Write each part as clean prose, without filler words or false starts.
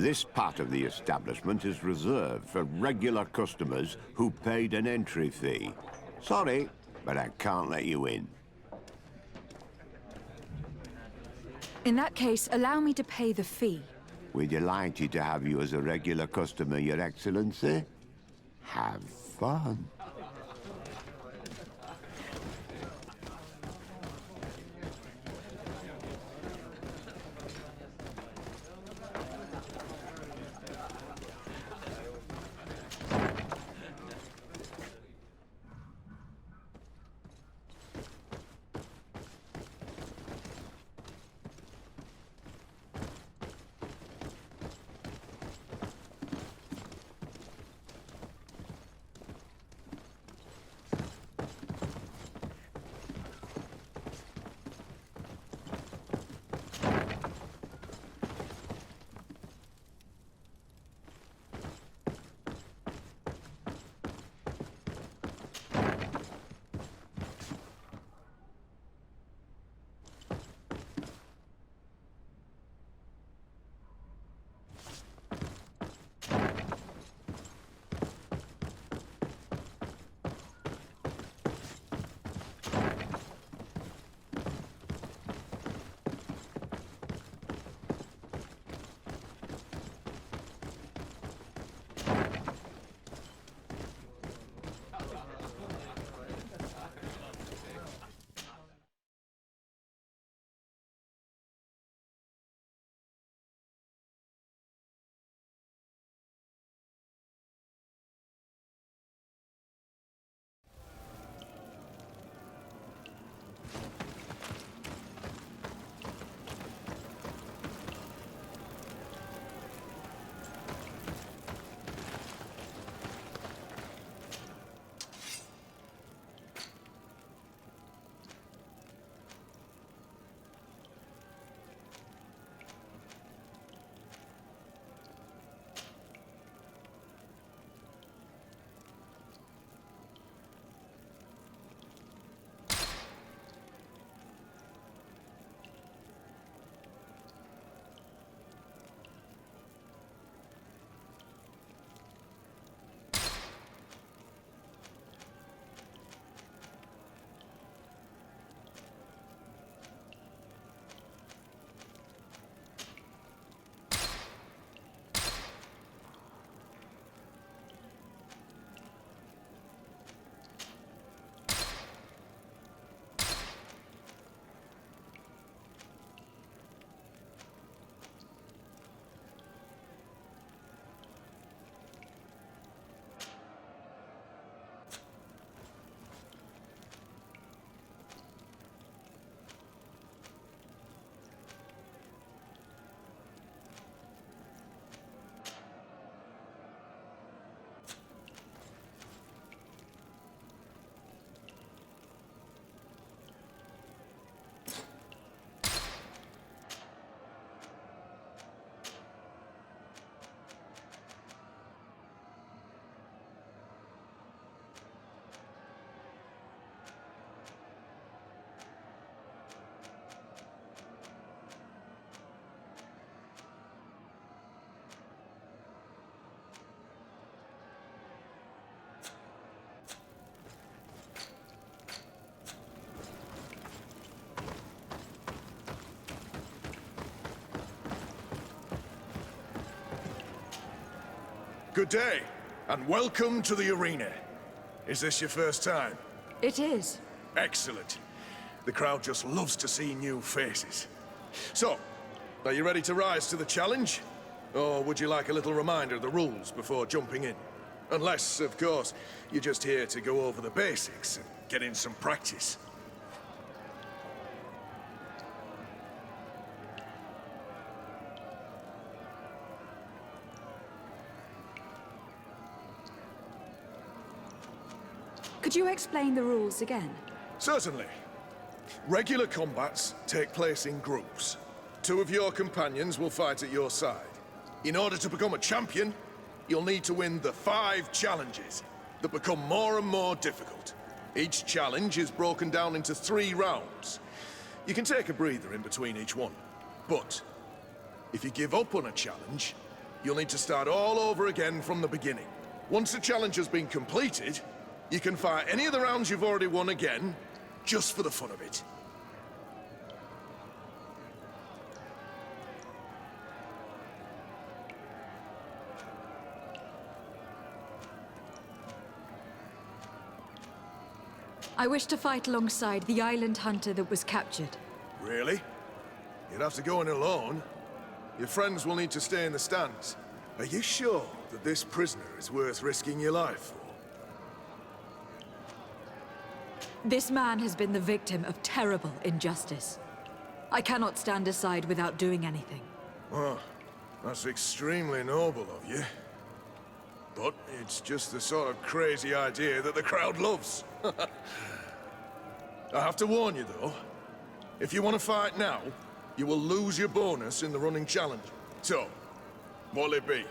This part of the establishment is reserved for regular customers who paid an entry fee. Sorry, but I can't let you in. In that case, allow me to pay the fee. We're delighted to have you as a regular customer, Your Excellency. Have fun. Good day, and welcome to the arena. Is this your first time? It is. Excellent. The crowd just loves to see new faces. So, are you ready to rise to the challenge? Or would you like a little reminder of the rules before jumping in? Unless, of course, you're just here to go over the basics and get in some practice. Could you explain the rules again? Certainly. Regular combats take place in groups. 2 of your companions will fight at your side. In order to become a champion, you'll need to win the 5 challenges that become more and more difficult. Each challenge is broken down into 3 rounds. You can take a breather in between each one. But if you give up on a challenge, you'll need to start all over again from the beginning. Once the challenge has been completed, you can fight any of the rounds you've already won again, just for the fun of it. I wish to fight alongside the island hunter that was captured. Really? You'd have to go in alone. Your friends will need to stay in the stands. Are you sure that this prisoner is worth risking your life for? This man has been the victim of terrible injustice. I cannot stand aside without doing anything. Oh, that's extremely noble of you. But it's just the sort of crazy idea that the crowd loves. I have to warn you, though. If you want to fight now, you will lose your bonus in the running challenge. So, what'll it be?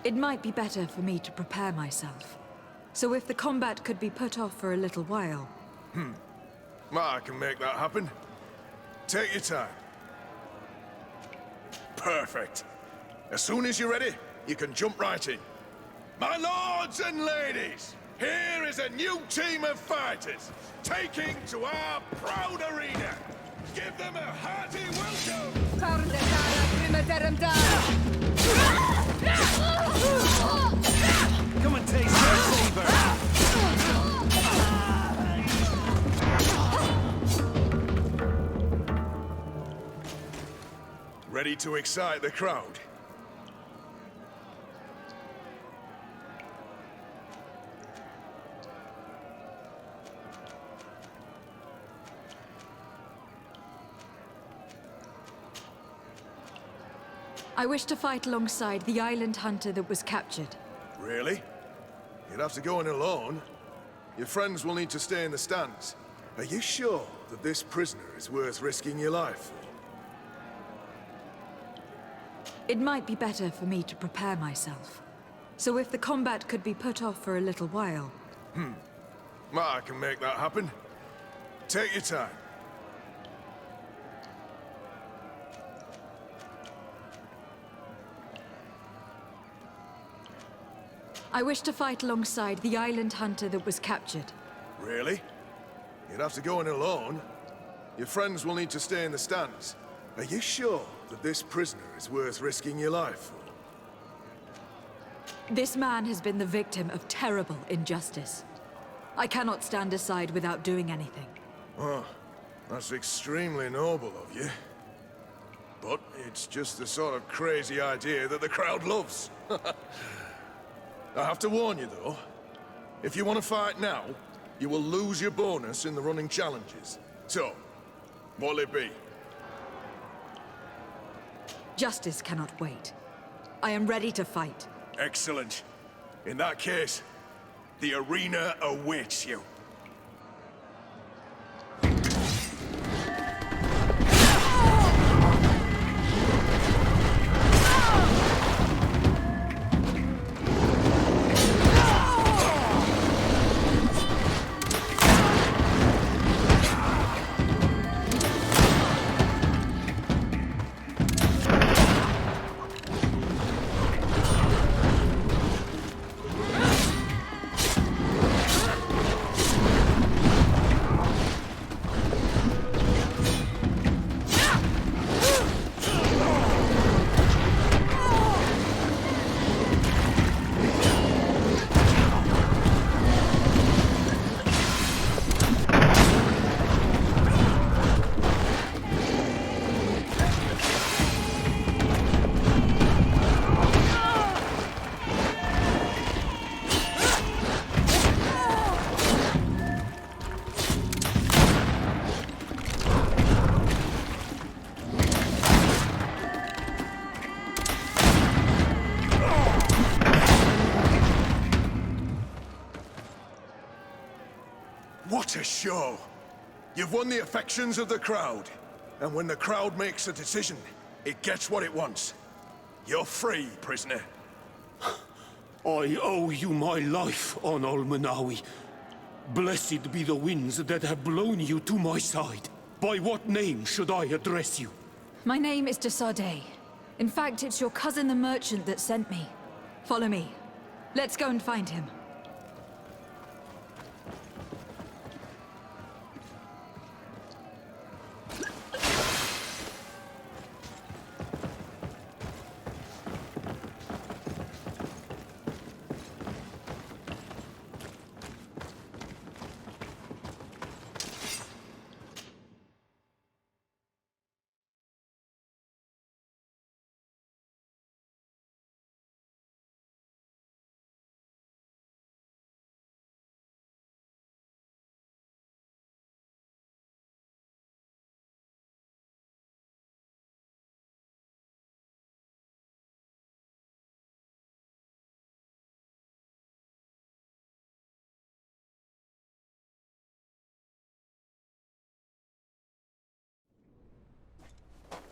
It might be better for me to prepare myself. So if the combat could be put off for a little while... I can make that happen. Take your time. Perfect. As soon as you're ready, you can jump right in. My lords and ladies, here is a new team of fighters, taking to our proud arena. Give them a hearty welcome! Come and taste their flavor! Ready to excite the crowd? I wish to fight alongside the island hunter that was captured. Really? You'd have to go in alone. Your friends will need to stay in the stands. Are you sure that this prisoner is worth risking your life for? It might be better for me to prepare myself. So if the combat could be put off for a little while... I can make that happen. Take your time. I wish to fight alongside the island hunter that was captured. Really? You'd have to go in alone. Your friends will need to stay in the stands. Are you sure that this prisoner is worth risking your life for? This man has been the victim of terrible injustice. I cannot stand aside without doing anything. Oh, that's extremely noble of you. But it's just the sort of crazy idea that the crowd loves. I have to warn you, though. If you want to fight now, you will lose your bonus in the running challenges. So, what'll it be? Justice cannot wait. I am ready to fight. Excellent. In that case, the arena awaits you. What a show! You've won the affections of the crowd. And when the crowd makes a decision, it gets what it wants. You're free, prisoner. I owe you my life, on Almanawi. Blessed be the winds that have blown you to my side. By what name should I address you? My name is Desardet. In fact, it's your cousin the merchant that sent me. Follow me. Let's go and find him.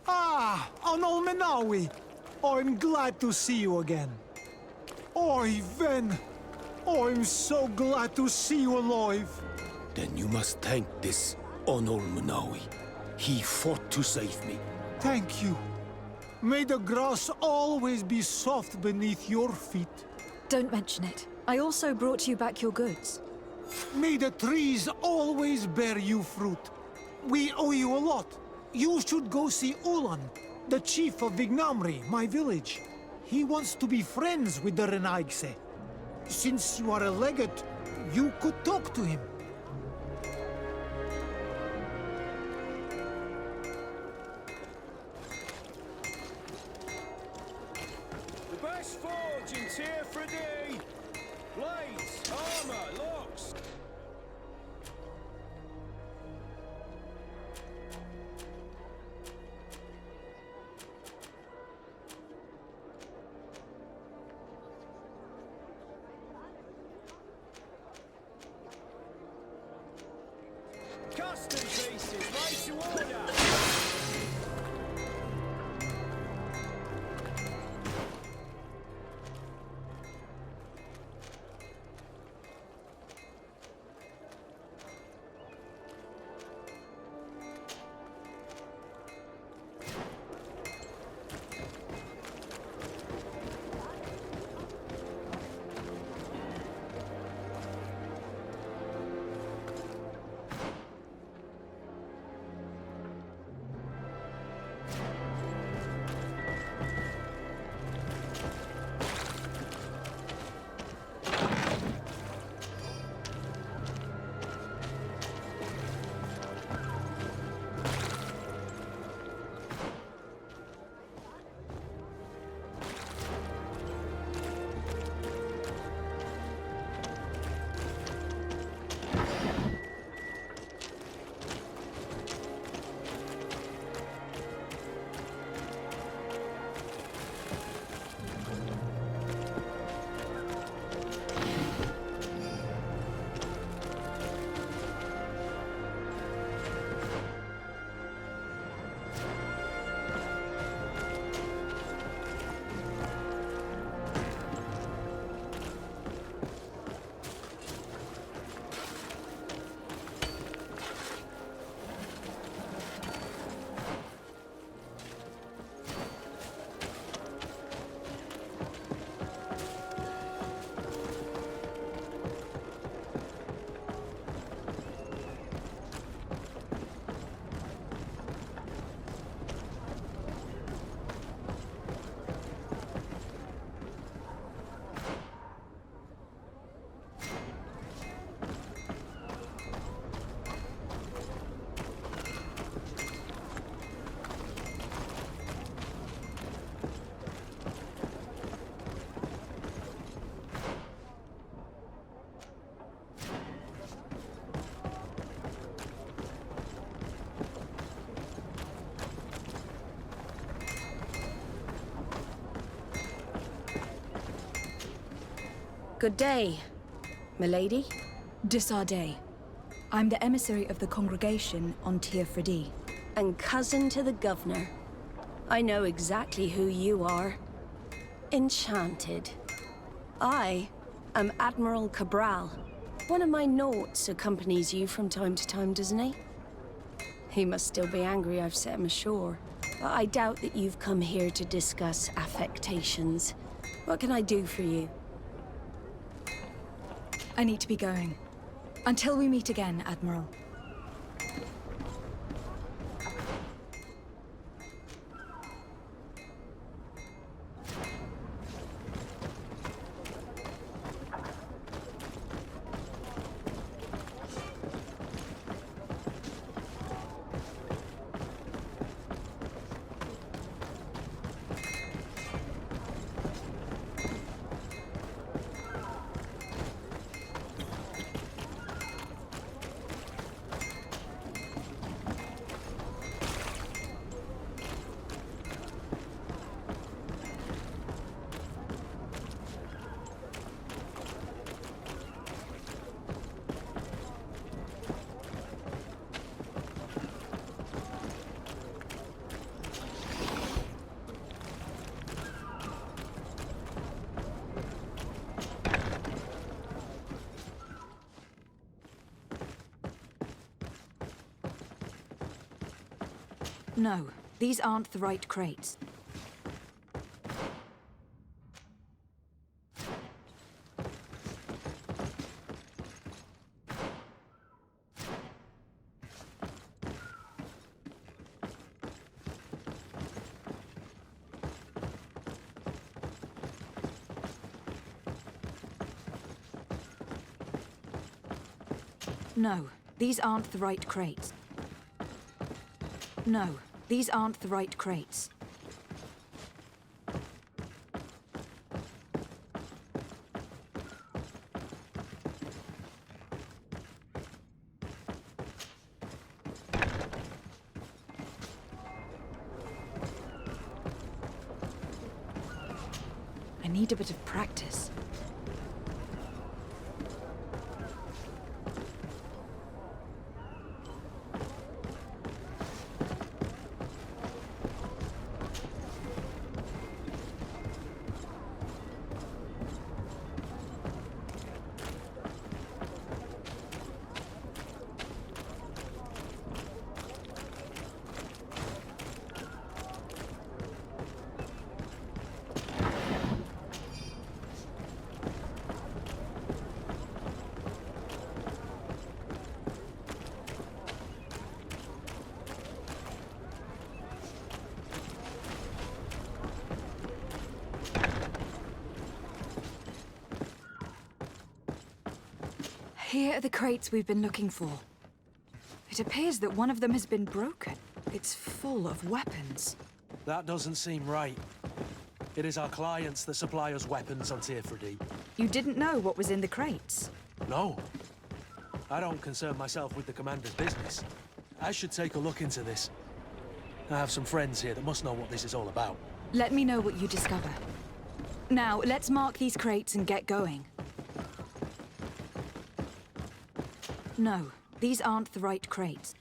Ah, Anol Menawi. I'm glad to see you again. Oi, Ven. I'm so glad to see you alive. Then you must thank this Onol Manawi. He fought to save me. Thank you. May the grass always be soft beneath your feet. Don't mention it. I also brought you back your goods. May the trees always bear you fruit. We owe you a lot. You should go see Ulan, the chief of Vignamri, my village. He wants to be friends with the Renaigse. Since you are a legate, you could talk to him. The best forge in Tier 3D. Blades, armor, locks. Custom pieces, right to order. Good day, milady. Desardet. I'm the emissary of the congregation on Tier 3D. And cousin to the governor. I know exactly who you are. Enchanted. I am Admiral Cabral. One of my naughts accompanies you from time to time, doesn't he? He must still be angry I've set him ashore. but I doubt that you've come here to discuss affectations. What can I do for you? I need to be going. Until we meet again, Admiral. No, these aren't the right crates. No, these aren't the right crates. No, these aren't the right crates. I need a bit of practice. Here are the crates we've been looking for. It appears that one of them has been broken. It's full of weapons. That doesn't seem right. It is our clients that supply us weapons on Teofridi. You didn't know what was in the crates? No. I don't concern myself with the commander's business. I should take a look into this. I have some friends here that must know what this is all about. Let me know what you discover. Now, let's mark these crates and get going. No, these aren't the right crates.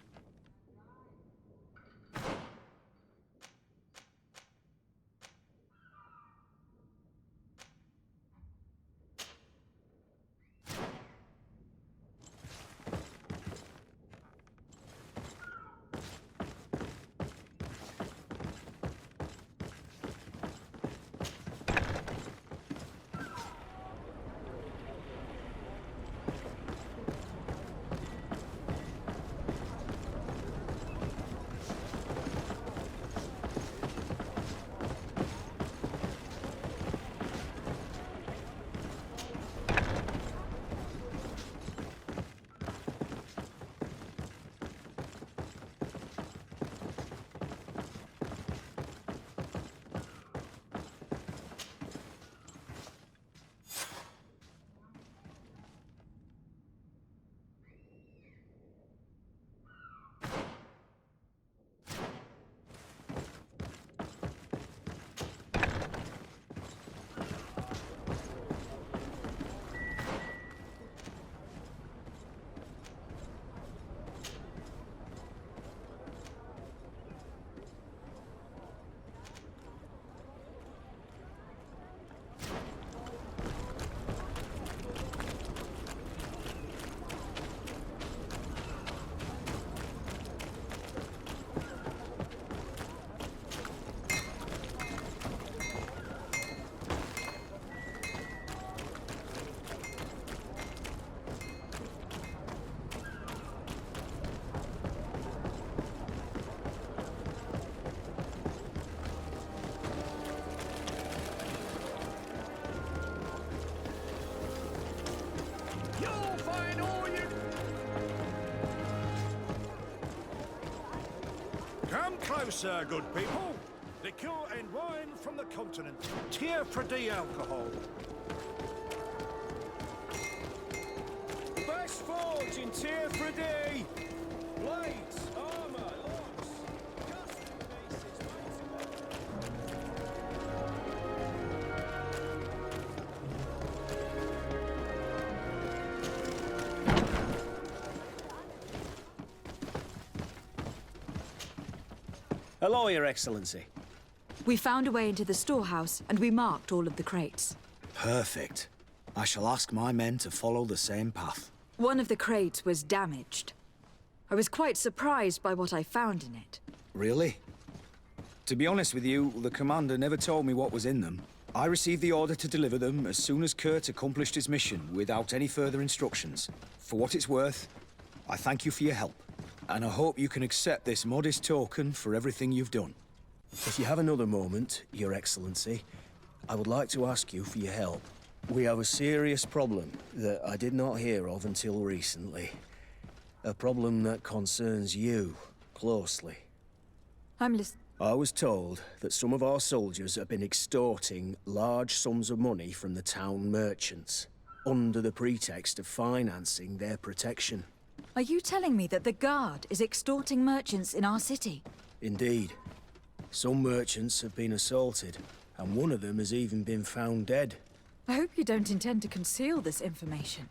wine all you... Come closer, good people. Liqueur and wine from the continent. Tier for the alcohol. Best forge in tier for D. Blades, armor, locks, custom pieces, Hello, Your Excellency. We found a way into the storehouse, and we marked all of the crates. Perfect. I shall ask my men to follow the same path. One of the crates was damaged. I was quite surprised by what I found in it. Really? To be honest with you, the commander never told me what was in them. I received the order to deliver them as soon as Kurt accomplished his mission, without any further instructions. For what it's worth, I thank you for your help. And I hope you can accept this modest token for everything you've done. If you have another moment, Your Excellency, I would like to ask you for your help. We have a serious problem that I did not hear of until recently. A problem that concerns you closely. I'm listening. I was told that some of our soldiers have been extorting large sums of money from the town merchants, under the pretext of financing their protection. Are you telling me that the Guard is extorting merchants in our city? Indeed. Some merchants have been assaulted, and one of them has even been found dead. I hope you don't intend to conceal this information.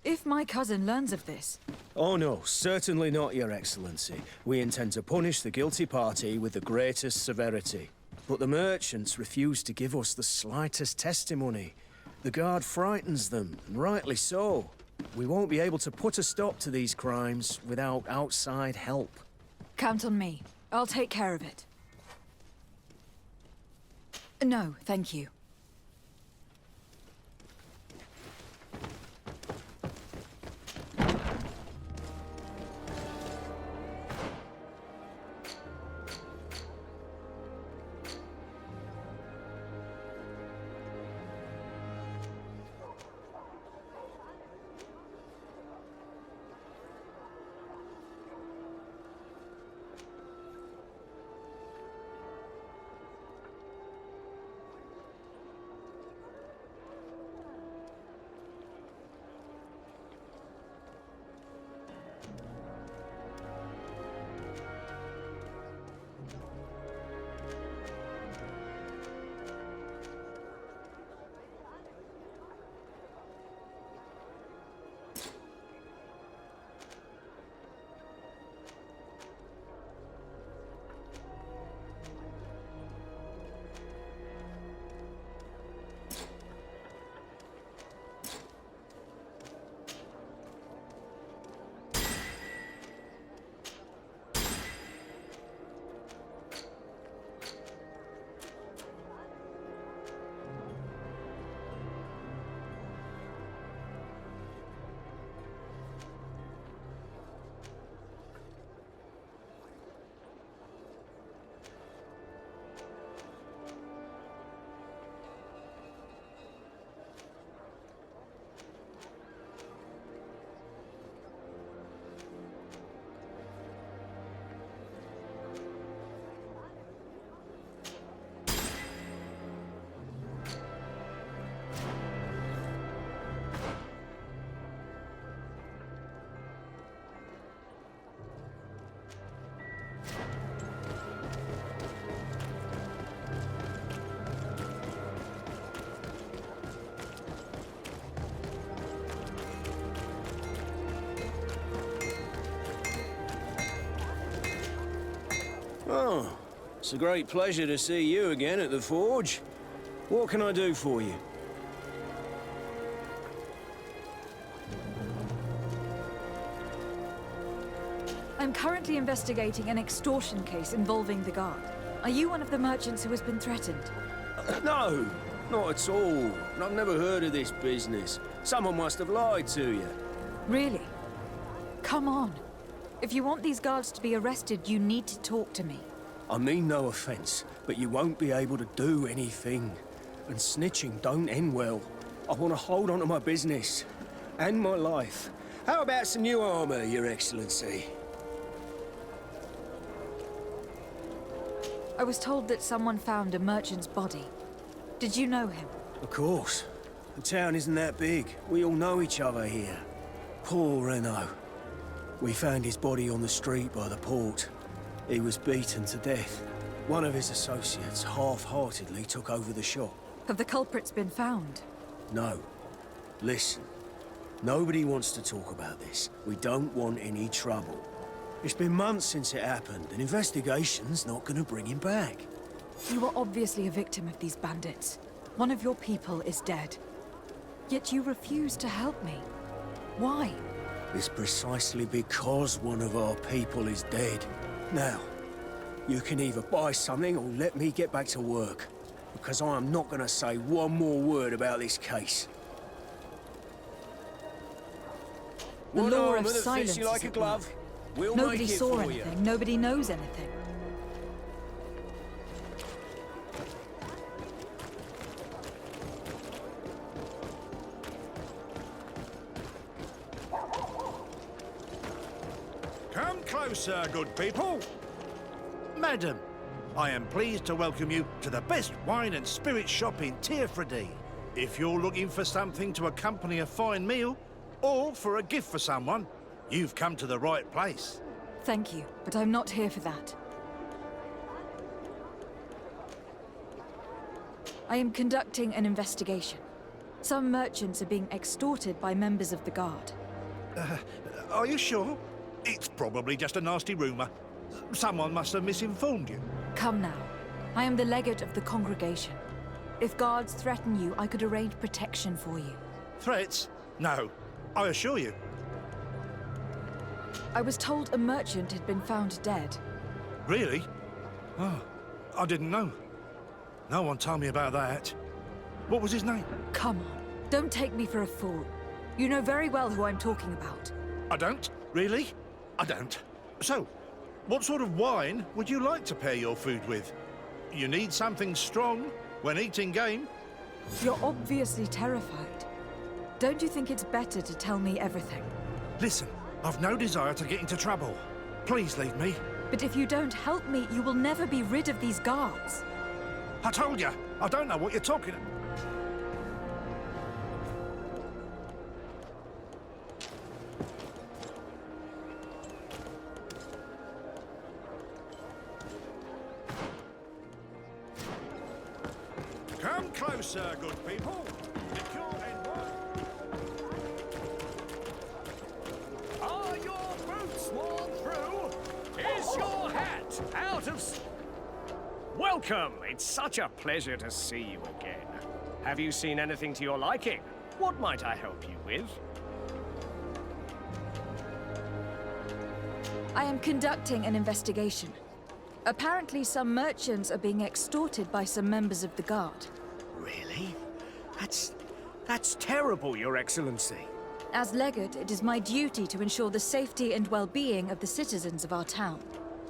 If my cousin learns of this... Oh no, certainly not, Your Excellency. We intend to punish the guilty party with the greatest severity. But the merchants refuse to give us the slightest testimony. The Guard frightens them, and rightly so. We won't be able to put a stop to these crimes without outside help. Count on me. I'll take care of it. No, thank you. Oh, it's a great pleasure to see you again at the forge. What can I do for you? I'm currently investigating an extortion case involving the Guard. Are you one of the merchants who has been threatened? No, not at all. I've never heard of this business. Someone must have lied to you. Really? Come on. If you want these guards to be arrested, you need to talk to me. I mean no offense, but you won't be able to do anything. And snitching don't end well. I want to hold on to my business. And my life. How about some new armor, Your Excellency? I was told that someone found a merchant's body. Did you know him? Of course. The town isn't that big. We all know each other here. Poor Renault. We found his body on the street by the port. He was beaten to death. One of his associates half-heartedly took over the shop. Have the culprits been found? No. Listen. Nobody wants to talk about this. We don't want any trouble. It's been months since it happened. An investigation's not gonna bring him back. You were obviously a victim of these bandits. One of your people is dead. Yet you refuse to help me. Why? It's precisely because one of our people is dead. Now, you can either buy something or let me get back to work. Because I am not gonna say one more word about this case. The One law armor of that fits silence you like is a at glove. work. We'll Nobody make it saw for anything. you. Nobody knows anything. Come closer, good people. Madam, I am pleased to welcome you to the best wine and spirit shop in Tearfredy. If you're looking for something to accompany a fine meal, or for a gift for someone, you've come to the right place. Thank you, but I'm not here for that. I am conducting an investigation. Some merchants are being extorted by members of the Guard. Are you sure? It's probably just a nasty rumor. Someone must have misinformed you. Come now. I am the legate of the congregation. If guards threaten you, I could arrange protection for you. Threats? No, I assure you. I was told a merchant had been found dead. Really? Oh, I didn't know. No one told me about that. What was his name? Come on. Don't take me for a fool. You know very well who I'm talking about. I don't? Really? I don't. So, what sort of wine would you like to pair your food with? You need something strong when eating game. You're obviously terrified. Don't you think it's better to tell me everything? Listen, I've no desire to get into trouble. Please leave me. But if you don't help me, you will never be rid of these guards. I told you, I don't know what you're talking about. Come closer, good people. Are your boots worn through? Is your hat out of... Welcome! It's such a pleasure to see you again. Have you seen anything to your liking? What might I help you with? I am conducting an investigation. Apparently some merchants are being extorted by some members of the Guard. Really? That's terrible, Your Excellency. As legate, it is my duty to ensure the safety and well-being of the citizens of our town.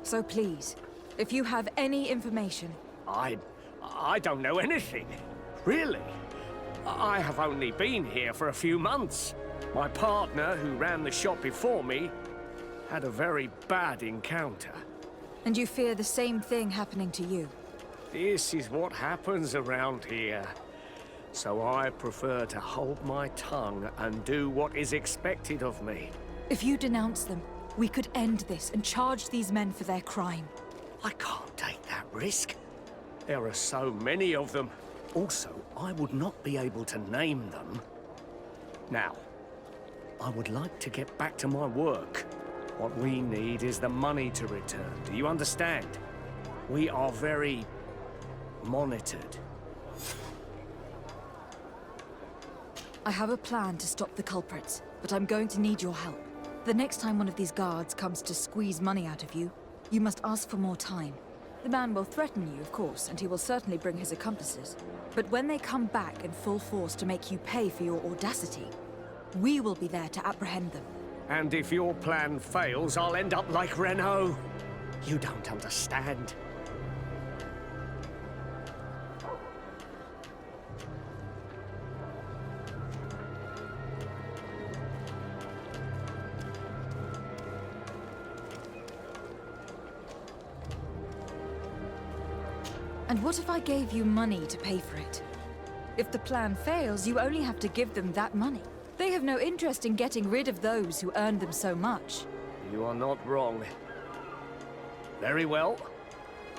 So please, if you have any information... I don't know anything. Really? I have only been here for a few months. My partner, who ran the shop before me, had a very bad encounter. And you fear the same thing happening to you? This is what happens around here. So I prefer to hold my tongue and do what is expected of me. If you denounce them, we could end this and charge these men for their crime. I can't take that risk. There are so many of them. Also, I would not be able to name them. Now, I would like to get back to my work. What we need is the money to return. Do you understand? We are very monitored. I have a plan to stop the culprits, but I'm going to need your help. The next time one of these guards comes to squeeze money out of you, you must ask for more time. The man will threaten you, of course, and he will certainly bring his accomplices. But when they come back in full force to make you pay for your audacity, we will be there to apprehend them. And if your plan fails, I'll end up like Renault. You don't understand. And what if I gave you money to pay for it? If the plan fails, you only have to give them that money. They have no interest in getting rid of those who earned them so much. You are not wrong. Very well.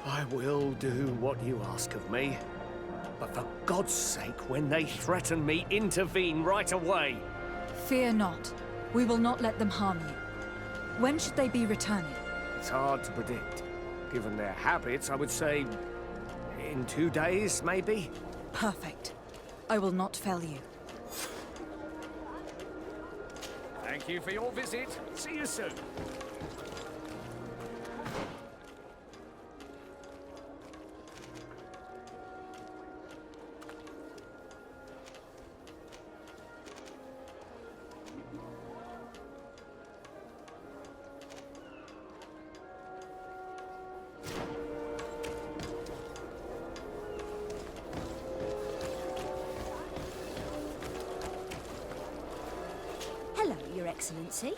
I will do what you ask of me. But for God's sake, when they threaten me, intervene right away. Fear not. We will not let them harm you. When should they be returning? It's hard to predict. Given their habits, I would say in 2 days, maybe? Perfect. I will not fail you. Thank you for your visit. See you soon. Hello, Your Excellency.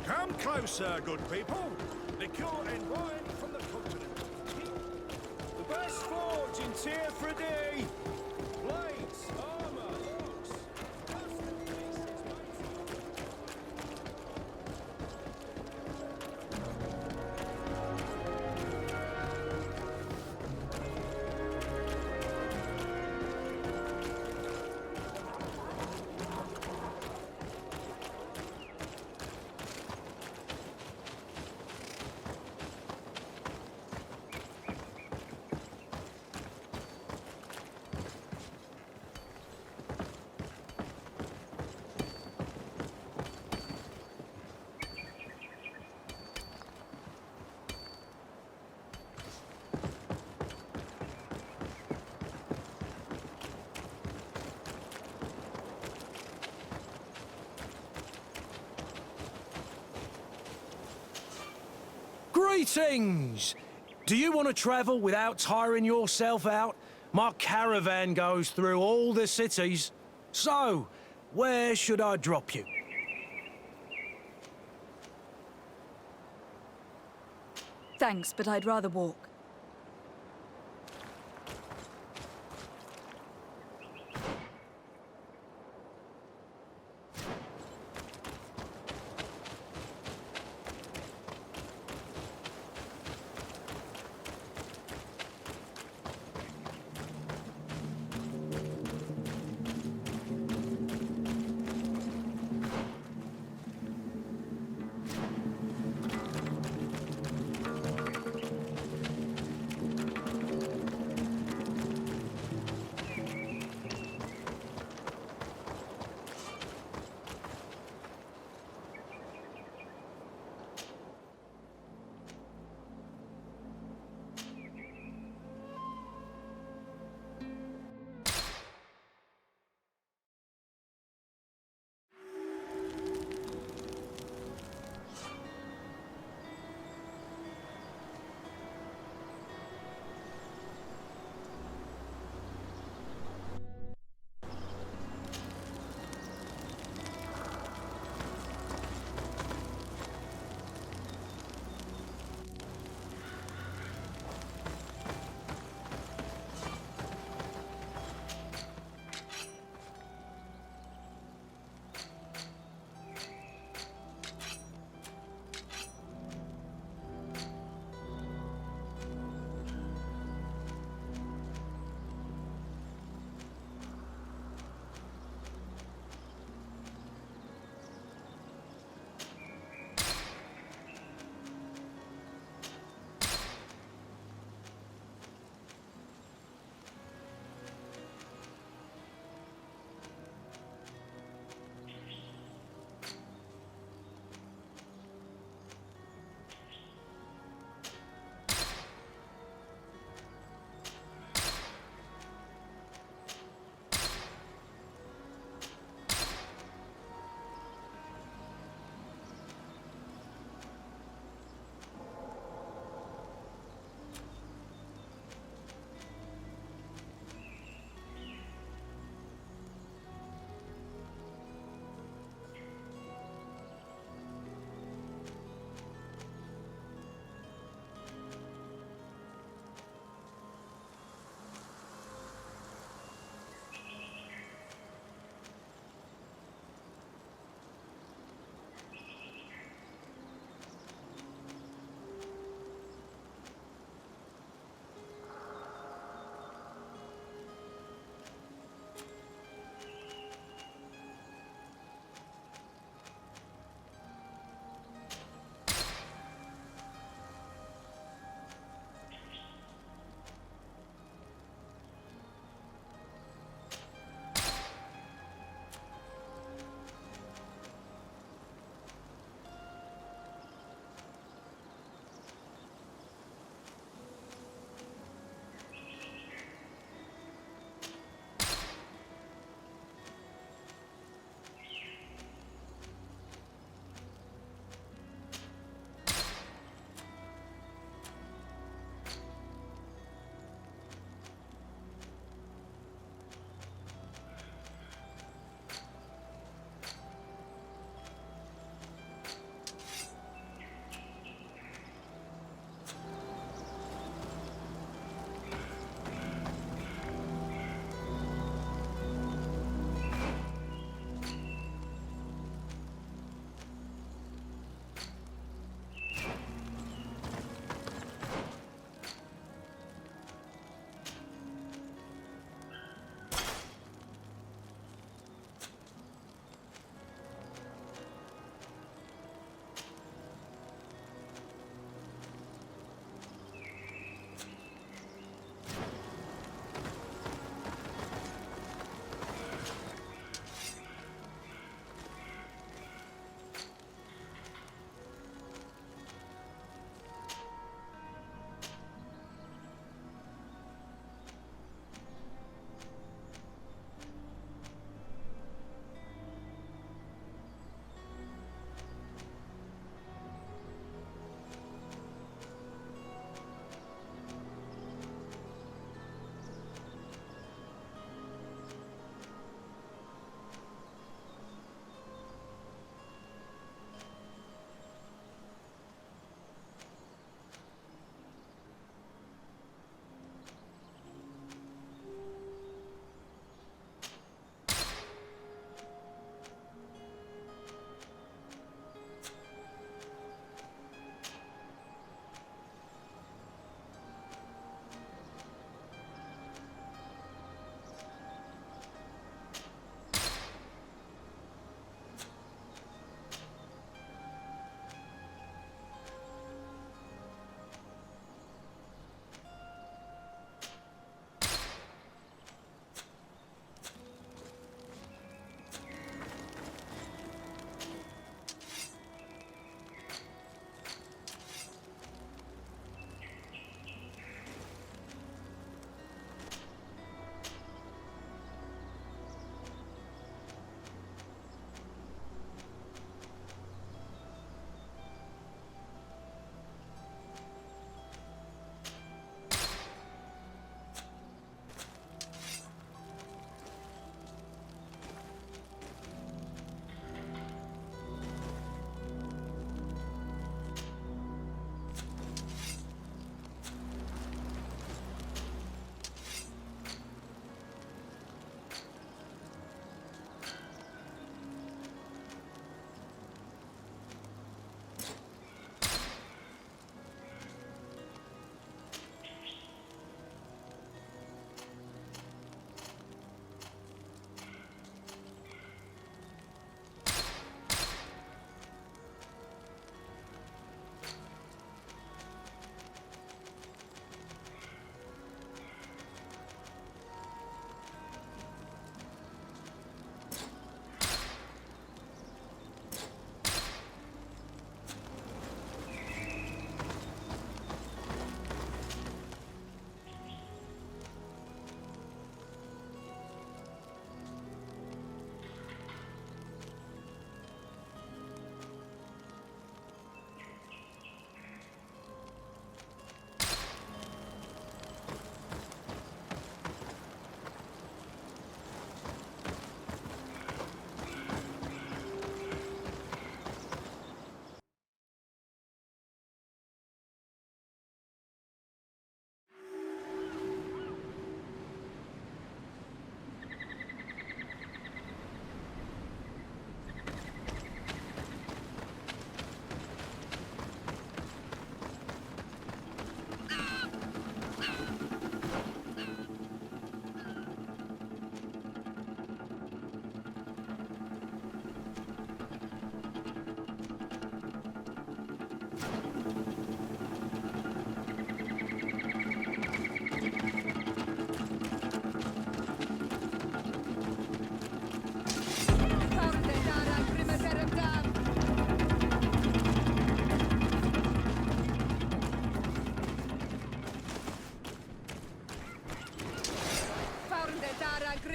Come closer, good people. Liquor and wine from the continent. The best forge in Tier 3D. Blades, armor, logs. Greetings! Do you want to travel without tiring yourself out? My caravan goes through all the cities. So, where should I drop you? Thanks, but I'd rather walk.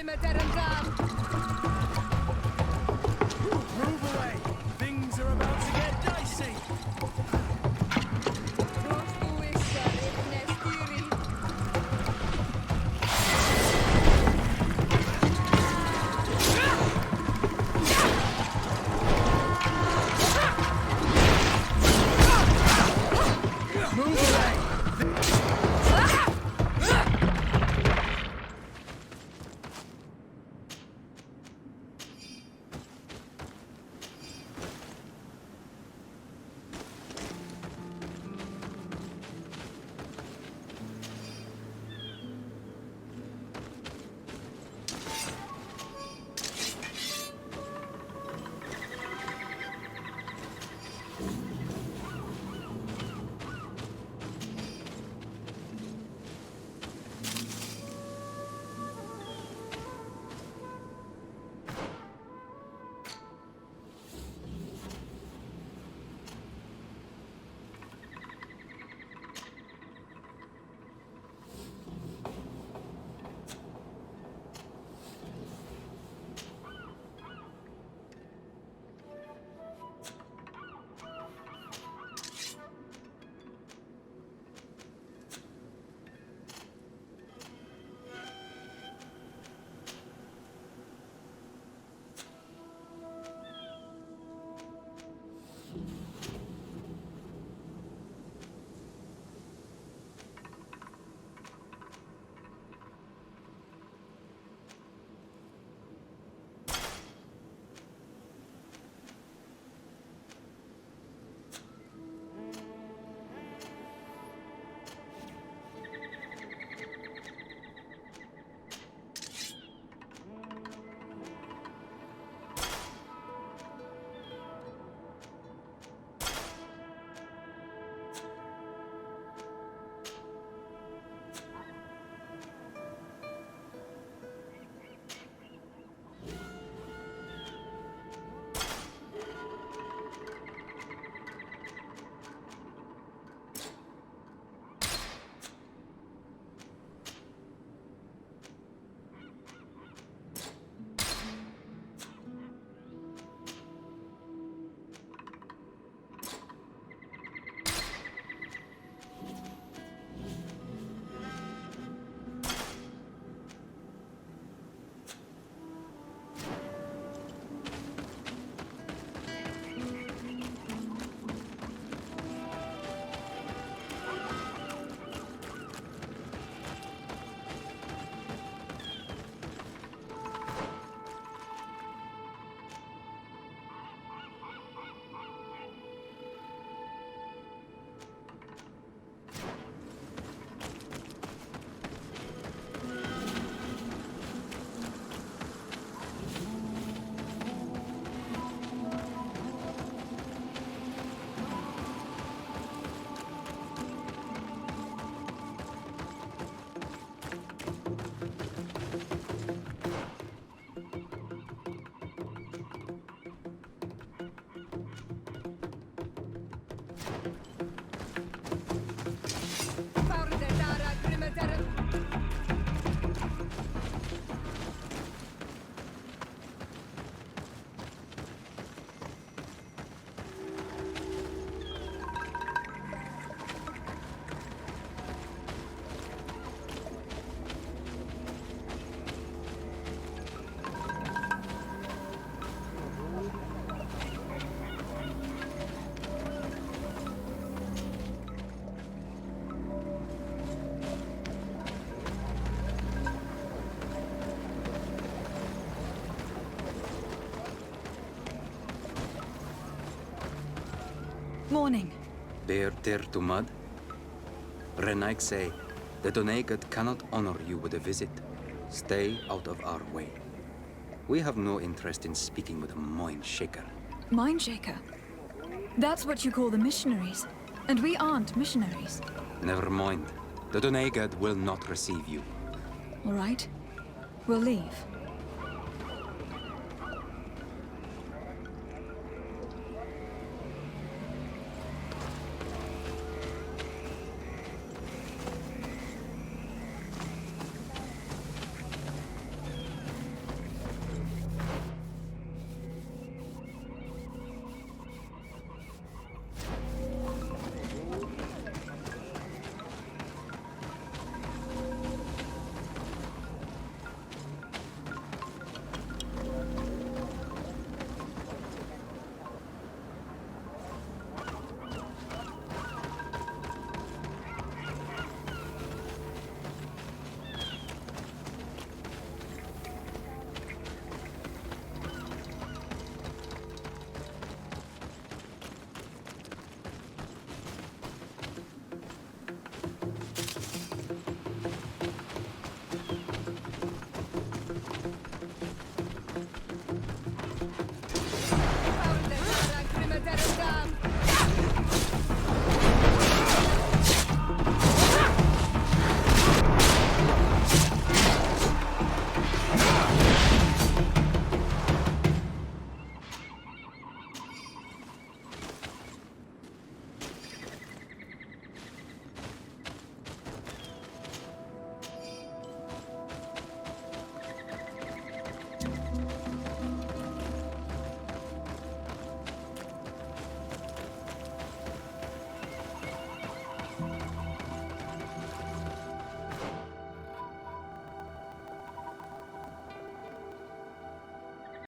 Move away! Things are about to get dicey! Morning. Bear tear to mud? Renaik say, the Donegat cannot honor you with a visit. Stay out of our way. We have no interest in speaking with a mind shaker. Mind shaker? That's what you call the missionaries. And we aren't missionaries. Never mind. The Donegat will not receive you. All right. We'll leave.